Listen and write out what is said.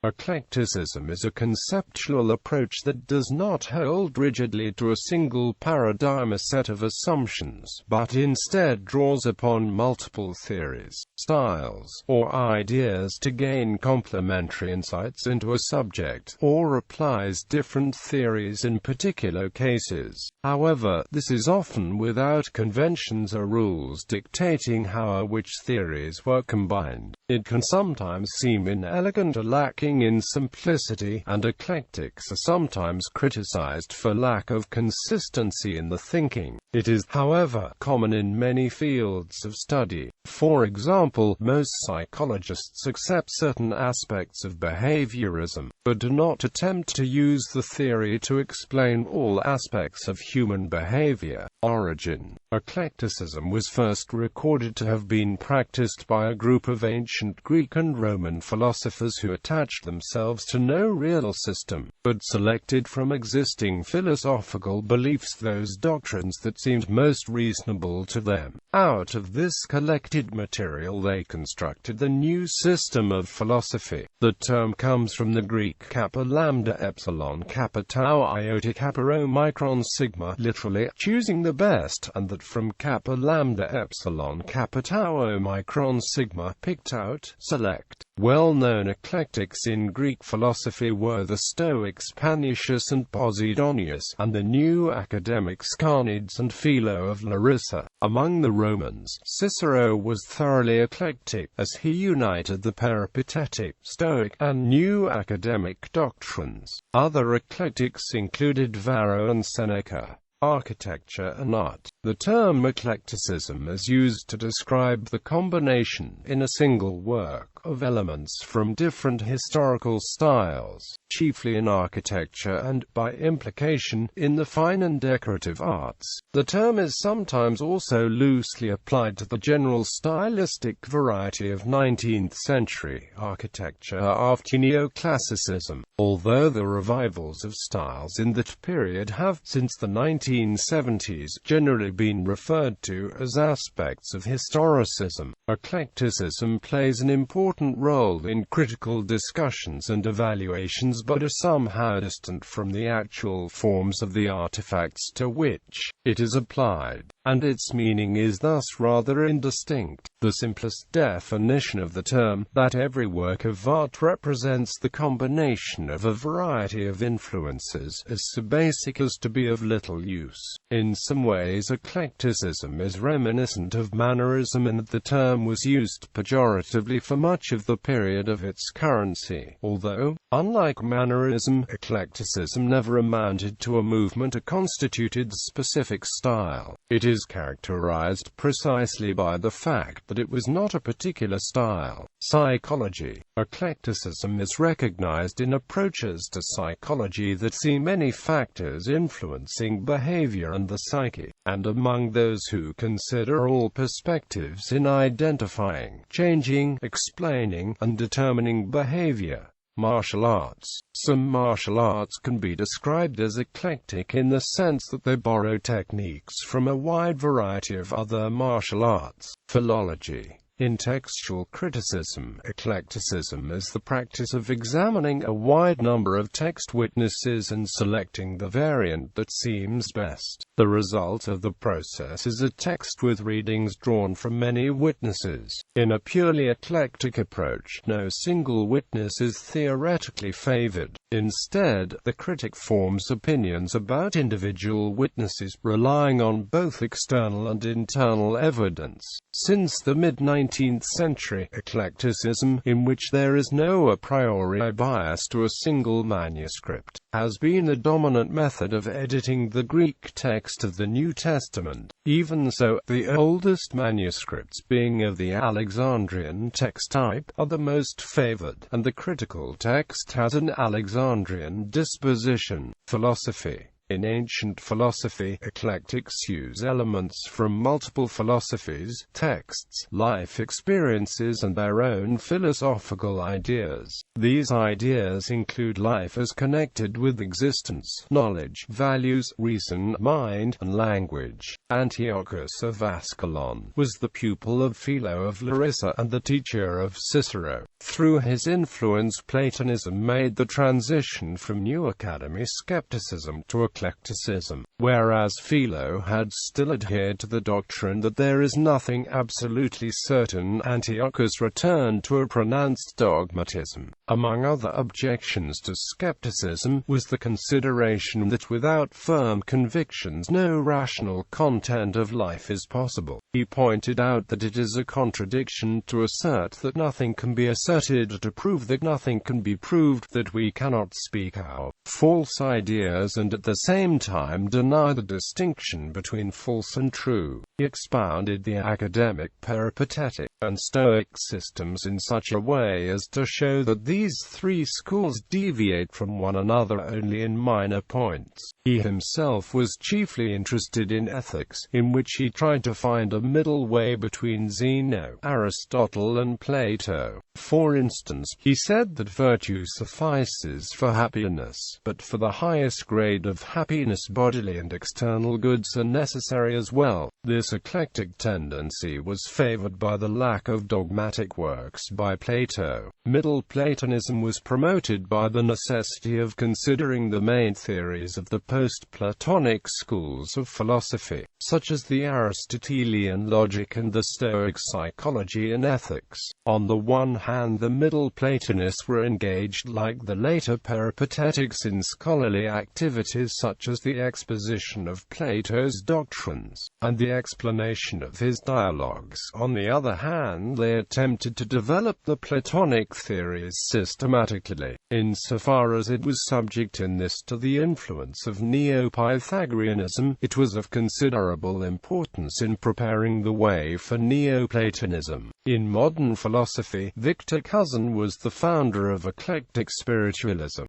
Eclecticism is a conceptual approach that does not hold rigidly to a single paradigm or set of assumptions, but instead draws upon multiple theories, styles, or ideas to gain complementary insights into a subject, or applies different theories in particular cases. However, this is often without conventions or rules dictating how or which theories were combined. It can sometimes seem inelegant or lacking in simplicity, and eclectics are sometimes criticized for lack of consistency in the thinking. It is, however, common in many fields of study. For example, most psychologists accept certain aspects of behaviorism, but do not attempt to use the theory to explain all aspects of human behavior. Origin: eclecticism was first recorded to have been practiced by a group of ancient Greek and Roman philosophers who attached themselves to no real system, but selected from existing philosophical beliefs those doctrines that seemed most reasonable to them. Out of this collected material they constructed the new system of philosophy. The term comes from the Greek kappa lambda epsilon kappa tau iota kappa omicron sigma, literally, choosing the best, and that from kappa lambda epsilon kappa tau omicron sigma, picked out, select. Well-known eclectics in Greek philosophy were the Stoics Panaetius and Posidonius, and the new academics Carneades and Philo of Larissa. Among the Romans, Cicero was thoroughly eclectic, as he united the peripatetic, Stoic, and new academic doctrines. Other eclectics included Varro and Seneca. Architecture and art. The term eclecticism is used to describe the combination, in a single work, of elements from different historical styles, chiefly in architecture and, by implication, in the fine and decorative arts. The term is sometimes also loosely applied to the general stylistic variety of 19th-century architecture after neoclassicism, although the revivals of styles in that period have, since the 1970s, generally been referred to as aspects of historicism. Eclecticism plays an important role in critical discussions and evaluations but is somehow distant from the actual forms of the artifacts to which it is applied, and its meaning is thus rather indistinct. The simplest definition of the term, that every work of art represents the combination of a variety of influences, is so basic as to be of little use. In some ways eclecticism is reminiscent of mannerism in that the term was used pejoratively for much of the period of its currency, although, unlike mannerism, eclecticism never amounted to a movement or constituted specific style. It is characterized precisely by the fact that it was not a particular style. Psychology. Eclecticism is recognized in approaches to psychology that see many factors influencing behavior and the psyche, and among those who consider all perspectives in identifying, changing, explaining, and determining behavior. Martial arts. Some martial arts can be described as eclectic in the sense that they borrow techniques from a wide variety of other martial arts. Philology. In textual criticism, eclecticism is the practice of examining a wide number of text witnesses and selecting the variant that seems best. The result of the process is a text with readings drawn from many witnesses. In a purely eclectic approach, no single witness is theoretically favored. Instead, the critic forms opinions about individual witnesses, relying on both external and internal evidence. Since the mid-19th century, eclecticism, in which there is no a priori bias to a single manuscript, has been the dominant method of editing the Greek text of the New Testament. Even so, the oldest manuscripts, being of the Alexandrian text type, are the most favored, and the critical text has an Alexandrian disposition. Philosophy. In ancient philosophy, eclectics use elements from multiple philosophies, texts, life experiences and their own philosophical ideas. These ideas include life as connected with existence, knowledge, values, reason, mind, and language. Antiochus of Ascalon was the pupil of Philo of Larissa and the teacher of Cicero. Through his influence, Platonism made the transition from New Academy skepticism to eclecticism, whereas Philo had still adhered to the doctrine that there is nothing absolutely certain. Antiochus returned to a pronounced dogmatism. Among other objections to skepticism was the consideration that without firm convictions no rational content of life is possible. He pointed out that it is a contradiction to assert that nothing can be asserted, to prove that nothing can be proved, that we cannot speak out false ideas and at the same time deny the distinction between false and true. He expounded the academic, peripatetic, and Stoic systems in such a way as to show that these three schools deviate from one another only in minor points. He himself was chiefly interested in ethics, in which he tried to find a middle way between Zeno, Aristotle, and Plato. For instance, he said that virtue suffices for happiness, but for the highest grade of happiness bodily and external goods are necessary as well. This eclectic tendency was favored by the lack of dogmatic works by Plato. Middle Platonism was promoted by the necessity of considering the main theories of the post-Platonic schools of philosophy, such as the Aristotelian logic and the Stoic psychology and ethics. On the one hand, the Middle Platonists were engaged, like the later Peripatetics, in scholarly activities such as the exposition of Plato's doctrines, and the explanation of his dialogues. On the other hand, they attempted to develop the Platonic theories systematically, insofar as it was subject in this to the influence of Neo-Pythagoreanism. It was of considerable importance in preparing the way for Neoplatonism. In modern philosophy, Victor Cousin was the founder of eclectic spiritualism.